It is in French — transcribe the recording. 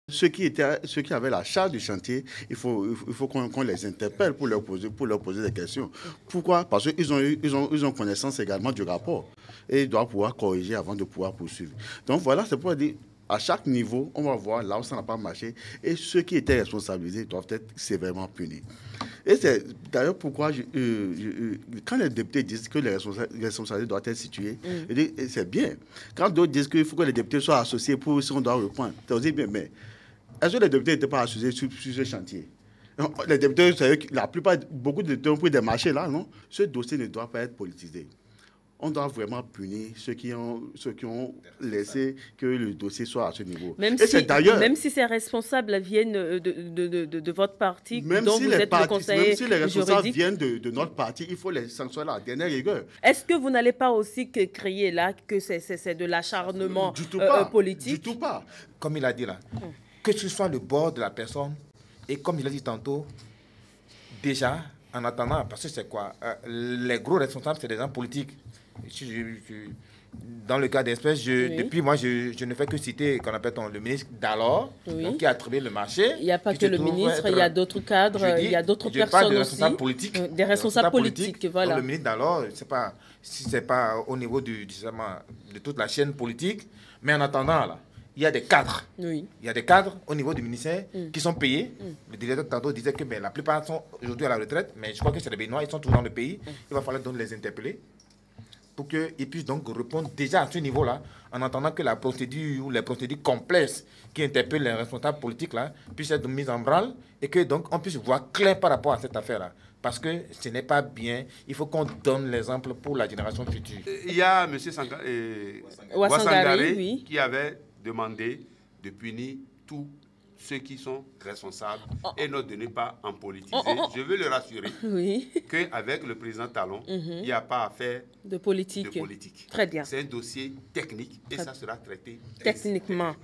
Ceux qui avaient la charge du chantier, il faut qu'on les interpelle pour leur poser des questions. Pourquoi? Parce qu'ils ont connaissance également du rapport et ils doivent pouvoir corriger avant de pouvoir poursuivre. Donc voilà, c'est pour dire, à chaque niveau, on va voir là où ça n'a pas marché et ceux qui étaient responsabilisés doivent être sévèrement punis. Et c'est d'ailleurs pourquoi, quand les députés disent que les responsabilités doivent être situées, c'est bien. Quand d'autres disent qu'il faut que les députés soient associés pour si on doit reprendre, c'est aussi bien. Mais est-ce que les députés n'étaient pas associés sur ce chantier? Les députés, la plupart, beaucoup de députés ont pris des marchés là, non? Ce dossier ne doit pas être politisé. On doit vraiment punir ceux qui ont laissé que le dossier soit à ce niveau. Même si ces responsables viennent de votre parti, dont vous êtes le conseiller juridique. Même si les responsables viennent de notre parti, il faut les sanctionner à la dernière rigueur. Est-ce que vous n'allez pas aussi crier là que c'est de l'acharnement politique? Du tout pas. Comme il a dit là, que ce soit le bord de la personne, et comme il a dit tantôt, déjà, en attendant, parce que c'est quoi, les gros responsables, c'est des gens politiques. Dans le cas d'espèce, depuis moi, je ne fais que citer, qu'on appelle le ministre d'alors, qui a attribué le marché. Il n'y a pas que le ministre, il y a d'autres cadres, il y a d'autres personnes aussi. Des responsables politiques, voilà. Le ministre d'alors, si ce n'est pas au niveau de toute la chaîne politique, mais en attendant, là, il y a des cadres. Il y a des cadres au niveau du ministère qui sont payés. Le directeur tantôt disait que la plupart sont aujourd'hui à la retraite, mais je crois que c'est les Béninois, ils sont toujours dans le pays. Il va falloir donc les interpeller pour qu'ils puissent donc répondre déjà à ce niveau-là, en attendant que la procédure ou les procédures complexes qui interpellent les responsables politiques là puissent être mises en branle et que donc on puisse voir clair par rapport à cette affaire-là. Parce que ce n'est pas bien. Il faut qu'on donne l'exemple pour la génération future. Il y a M. Ouassangari qui avait demandé de punir tous ceux qui sont responsables et de ne pas en politiser. Je veux le rassurer qu'avec le président Talon, il n'y a pas à faire de politique. De politique. Très bien. C'est un dossier technique et ça sera traité techniquement.